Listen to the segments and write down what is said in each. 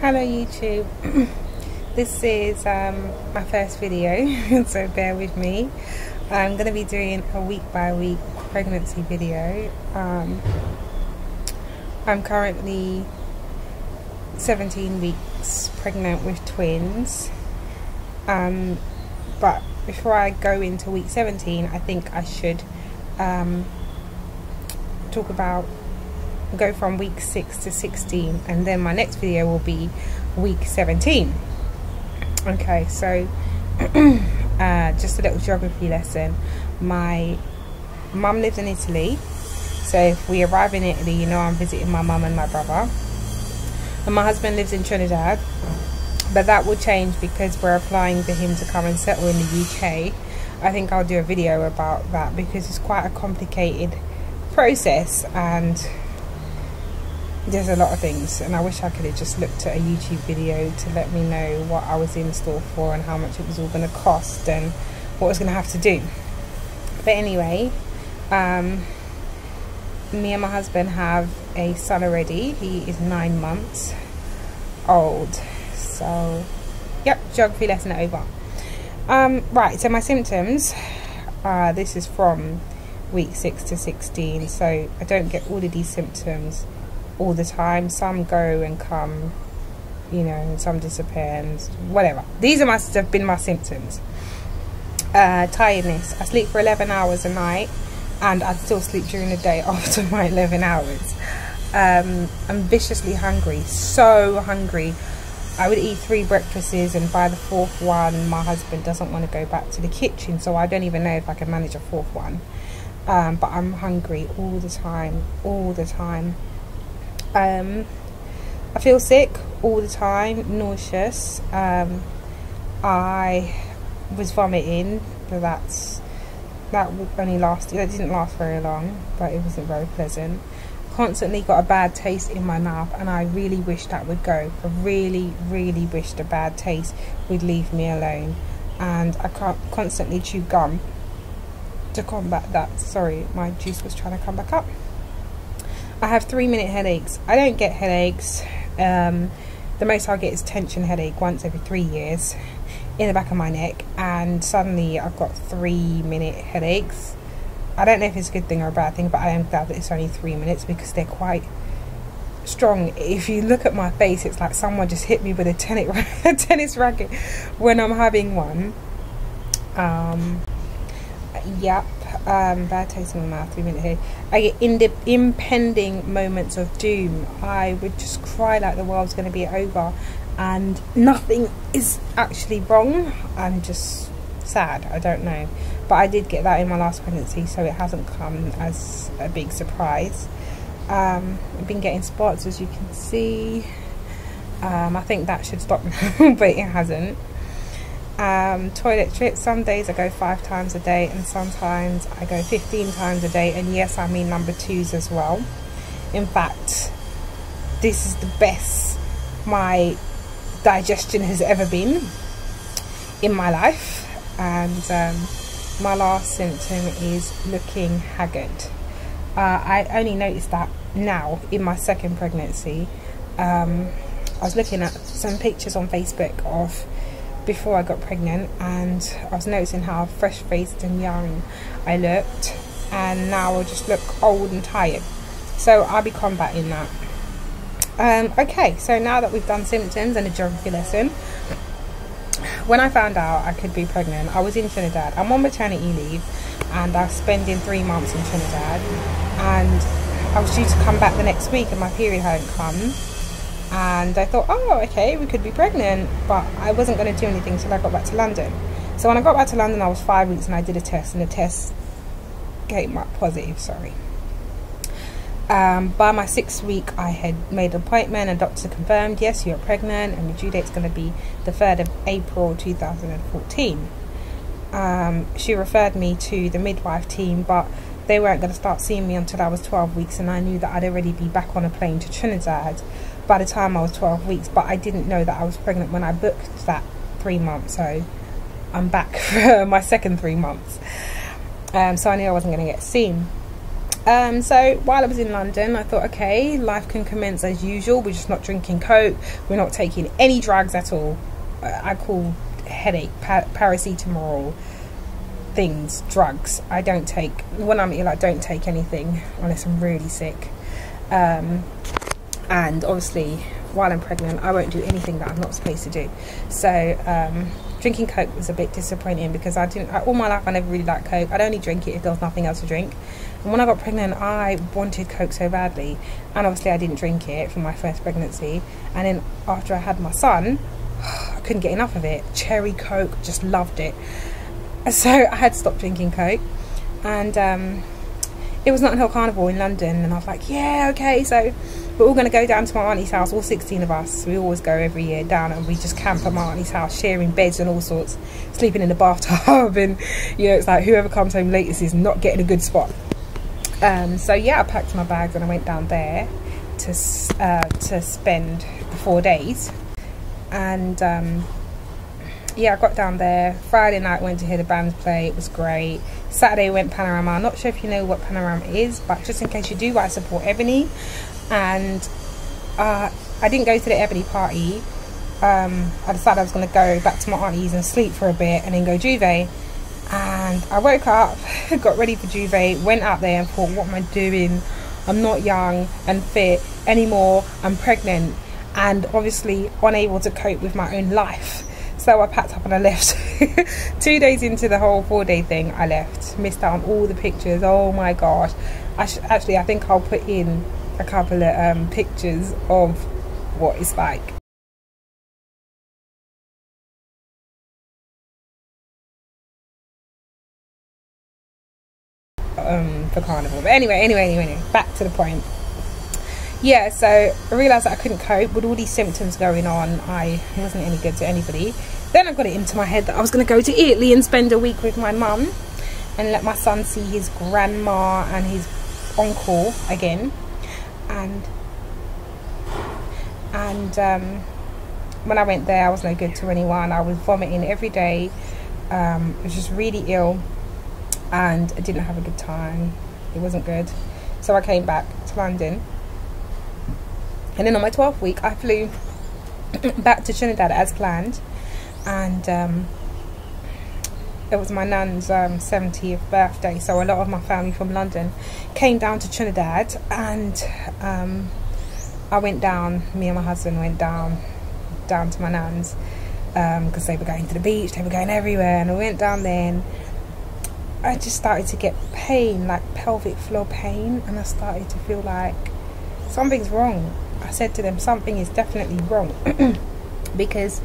Hello YouTube. This is my first video, so bear with me. I'm going to be doing a week by week pregnancy video. I'm currently 17 weeks pregnant with twins, but before I go into week 17, I think I should talk about go from week 6 to 16, and then my next video will be week 17. Okay, so just a little geography lesson. My mum lives in Italy, so if we arrive in Italy, you know I'm visiting my mum and my brother. And my husband lives in Trinidad, but that will change because we're applying for him to come and settle in the UK. I think I'll do a video about that because it's quite a complicated process and there's a lot of things, and I wish I could have just looked at a YouTube video to let me know what I was in store for and how much it was all going to cost and what I was going to have to do. But anyway, me and my husband have a son already. He is 9 months old. So yep, geography lesson over. Right, so my symptoms, this is from week 6 to 16, so I don't get all of these symptoms all the time. Some go and come, you know, and some disappear and whatever. These have been my symptoms. Tiredness. I sleep for 11 hours a night and I still sleep during the day after my 11 hours. I'm viciously hungry, so hungry. I would eat 3 breakfasts and by the 4th one my husband doesn't want to go back to the kitchen, so I don't even know if I can manage a 4th one. But I'm hungry all the time, I feel sick all the time, nauseous. I was vomiting, but that would only last, it didn't last very long, but it wasn't very pleasant. Constantly got a bad taste in my mouth, and I really wish that would go. I really wish the bad taste would leave me alone. And I can't constantly chew gum to combat that. Sorry, my juice was trying to come back up. I have 3-minute headaches. I don't get headaches. The most I get is tension headache once every 3 years in the back of my neck, and suddenly I've got 3-minute headaches. I don't know if it's a good thing or a bad thing, but I am glad that it's only 3 minutes because they're quite strong. If you look at my face, it's like someone just hit me with a tennis racket when I'm having one. Yep. Bad taste in my mouth, 3-minute headache. I get impending moments of doom. I would just cry like the world's going to be over, and nothing is actually wrong. I'm just sad. I don't know, but I did get that in my last pregnancy, so it hasn't come as a big surprise. I've been getting spots, as you can see. I think that should stop now, but it hasn't. Toilet trips, some days I go 5 times a day and sometimes I go 15 times a day, and yes, I mean number 2s as well. In fact, this is the best my digestion has ever been in my life. And my last symptom is looking haggard. I only noticed that now in my 2nd pregnancy. I was looking at some pictures on Facebook of before I got pregnant, and I was noticing how fresh-faced and young I looked, and now I just look old and tired. So I'll be combating that. Okay, so now that we've done symptoms and a geography lesson, when I found out I could be pregnant, I was in Trinidad. I'm on maternity leave and I was spending 3 months in Trinidad, and I was due to come back the next week and my period hadn't come. And I thought, oh, okay, we could be pregnant, but I wasn't going to do anything until I got back to London. So when I got back to London, I was 5 weeks and I did a test, and the test came up positive, sorry. By my 6th week, I had made an appointment, and doctor confirmed, yes, you're pregnant, and your due date's going to be the 3rd of April 2014. She referred me to the midwife team, but they weren't going to start seeing me until I was 12 weeks, and I knew that I'd already be back on a plane to Trinidad by the time I was 12 weeks, but I didn't know that I was pregnant when I booked that 3 months, so I'm back for my 2nd 3 months. So I knew I wasn't going to get seen. So while I was in London, I thought, okay, life can commence as usual. We're just not drinking Coke, we're not taking any drugs at all. I call headache, paracetamol things drugs. I don't take, when I'm ill, I don't take anything unless I'm really sick. And obviously while I'm pregnant, I won't do anything that I'm not supposed to do. So drinking Coke was a bit disappointing, because all my life I never really liked Coke. I'd only drink it if there was nothing else to drink. And when I got pregnant, I wanted Coke so badly, and obviously I didn't drink it for my first pregnancy. And then after I had my son, I couldn't get enough of it. Cherry Coke, just loved it. So I had to stop drinking Coke. And it was not until Carnival in London, and I was like, yeah, okay, so we're all going to go down to my auntie's house, all 16 of us. We always go every year down, and we just camp at my auntie's house, sharing beds and all sorts, sleeping in the bathtub. And you know, it's like whoever comes home latest is not getting a good spot. So yeah, I packed my bags and I went down there to spend the 4 days. And yeah, I got down there Friday night, went to hear the bands play. It was great. Saturday went Panorama. I'm not sure if you know what Panorama is, but just in case you do, I support Ebony. And I didn't go to the Ebony party. I decided I was going to go back to my auntie's and sleep for a bit and then go Juve. And I woke up, got ready for Juve, went out there and thought, what am I doing? I'm not young and fit anymore. I'm pregnant and obviously unable to cope with my own life. So I packed up and I left. 2 days into the whole 4-day thing, I left. Missed out on all the pictures. Oh my gosh. Actually, I think I'll put in a couple of pictures of what it's like. For Carnival. But anyway, back to the point. Yeah, so I realised that I couldn't cope with all these symptoms going on. I wasn't any good to anybody. Then I got it into my head that I was going to go to Italy and spend a week with my mum and let my son see his grandma and his uncle again. And when I went there, I was no good to anyone. I was vomiting every day. I was just really ill and I didn't have a good time. It wasn't good. So I came back to London. And then on my 12th week, I flew back to Trinidad as planned. And it was my nan's 70th birthday. So a lot of my family from London came down to Trinidad. And I went down, me and my husband went down to my nan's. Because they were going to the beach, they were going everywhere. And I went down there and I just started to get pain, like pelvic floor pain. And I started to feel like something's wrong. I said to them, something is definitely wrong. Because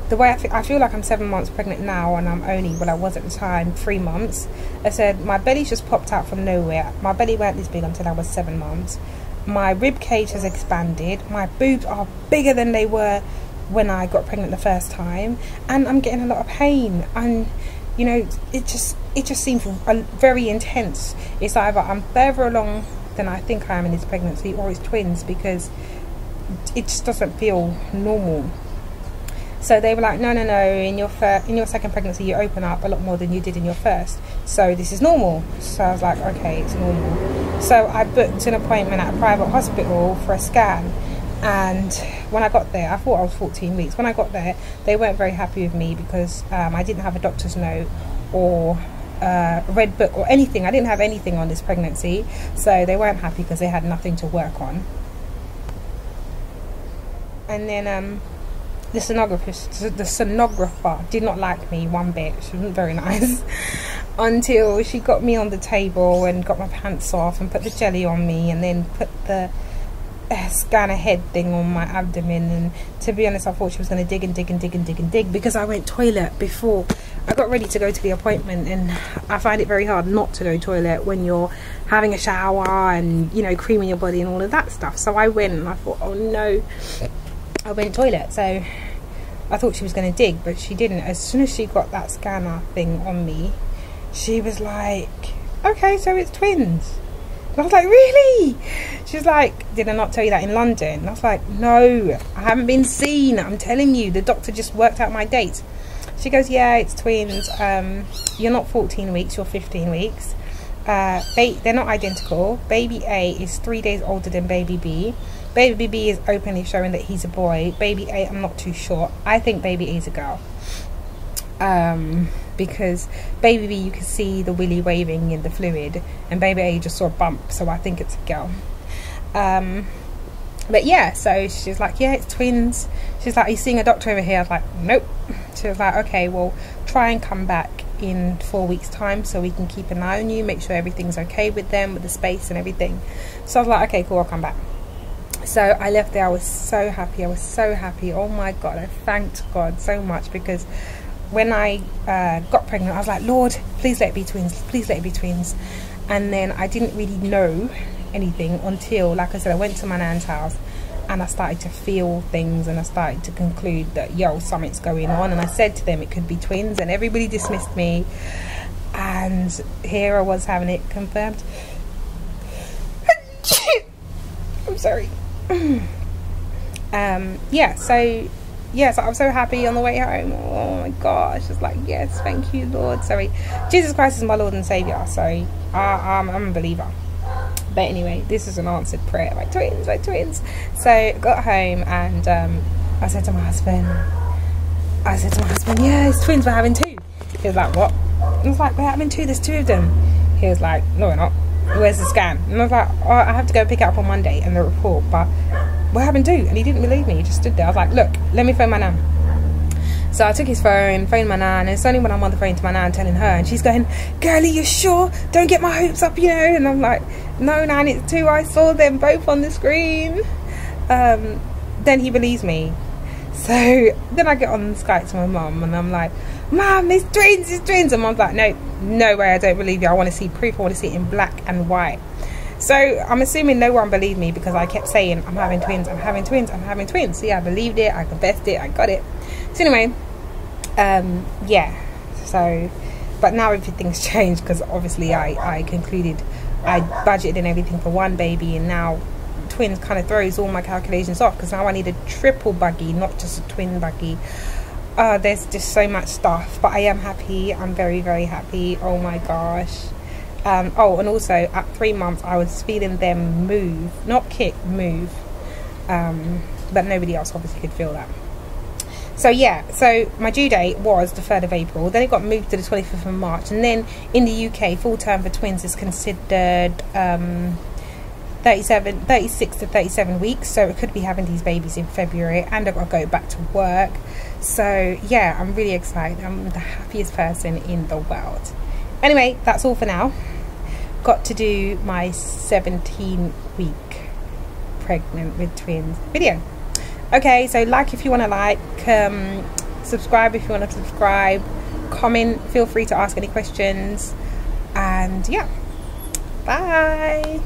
the way I feel like I'm 7 months pregnant now, and I'm only, well, I was at the time 3 months. I said my belly's just popped out from nowhere. My belly weren't this big until I was 7 months. My rib cage has expanded. My boobs are bigger than they were when I got pregnant the first time, and I'm getting a lot of pain. And you know, it just seems very intense. It's either I'm further along than I think I am in this pregnancy, or it's twins, because it just doesn't feel normal. So they were like, no, in your second pregnancy you open up a lot more than you did in your first, so this is normal. So I was like, okay, it's normal. So I booked an appointment at a private hospital for a scan. And when I got there, I thought I was 14 weeks. When I got there, they weren't very happy with me because I didn't have a doctor's note or a red book or anything. I didn't have anything on this pregnancy, so they weren't happy because they had nothing to work on. And then the sonographer did not like me one bit. She wasn't very nice until she got me on the table and got my pants off and put the jelly on me, and then put the scanner head thing on my abdomen. And to be honest, I thought she was going to dig and dig and dig and dig and dig, because I went toilet before I got ready to go to the appointment, and I find it very hard not to go toilet when you're having a shower and, you know, creaming your body and all of that stuff. So I went and I thought, oh no, I went toilet. So I thought she was going to dig, but she didn't. As soon as she got that scanner thing on me, she was like, okay, so it's twins. And I was like, really? She's like, did I not tell you that in London? And I was like, no, I haven't been seen. I'm telling you, the doctor just worked out my dates. She goes, yeah, it's twins. You're not 14 weeks, you're 15 weeks. they're not identical. Baby A is 3 days older than baby B. Baby B is openly showing that he's a boy. Baby A, I'm not too sure. I think baby A is a girl, because baby B, you can see the willy waving in the fluid, and baby A, you just saw a bump, so I think it's a girl. But yeah, so she's like, yeah, it's twins. She's like, are you seeing a doctor over here? I was like, nope. She was like, okay, well, try and come back in 4 weeks time so we can keep an eye on you, make sure everything's okay with them, with the space and everything. So I was like, okay, cool, I'll come back. So I left there. I was so happy. I was so happy. Oh my God, I thanked God so much, because when I got pregnant, I was like, Lord, please let it be twins, please let it be twins. And then I didn't really know anything until, like I said, I went to my nan's house and I started to feel things, and I started to conclude that, yo, something's going on. And I said to them it could be twins, and everybody dismissed me, and here I was having it confirmed. I'm sorry. Yeah, so I'm so happy on the way home. Oh my gosh, it's like, yes, thank you, Lord. Sorry, Jesus Christ is my Lord and Savior, so I'm a believer. But anyway, this is an answered prayer. Like twins, like twins. So I got home, and I said to my husband, yeah, it's twins, we're having two. He was like, what? I was like, we're having two, there's two of them. He was like, no, we're not. Where's the scan? And I was like, oh, I have to go pick it up on Monday and the report, but we're having two. And he didn't believe me. He just stood there. I was like, look, let me phone my nan. So I took his phone, phoned my nan, and it's only when I'm on the phone to my nan telling her, and she's going, girlie, you sure? Don't get my hopes up, you know. And I'm like, no, nan, it's two. I saw them both on the screen. Then he believes me. So then I get on Skype to my mum, and I'm like, Mum, it's twins, it's twins. And Mum's like, no way, I don't believe you. I want to see proof. I want to see it in black and white. So I'm assuming no one believed me, because I kept saying, I'm having twins, I'm having twins, I'm having twins. So yeah, I believed it, I confessed it, I got it. So anyway, yeah, so, but now everything's changed, because obviously I concluded, I budgeted and everything for one baby, and now twins kind of throws all my calculations off, because now I need a triple buggy, not just a twin buggy. There's just so much stuff, but I am happy. I'm very, very happy. Oh my gosh. Oh, and also at 3 months I was feeling them move, not kick, move, but nobody else obviously could feel that. So yeah, so my due date was the 3rd of April, then it got moved to the 25th of March, and then in the UK full term for twins is considered 36 to 37 weeks, so it could be having these babies in February, and I've got to go back to work. So yeah, I'm really excited. I'm the happiest person in the world. Anyway, that's all for now. Got to do my 17-week pregnant with twins video. Okay, so like if you want to like, subscribe if you want to subscribe, comment, feel free to ask any questions, and yeah, bye.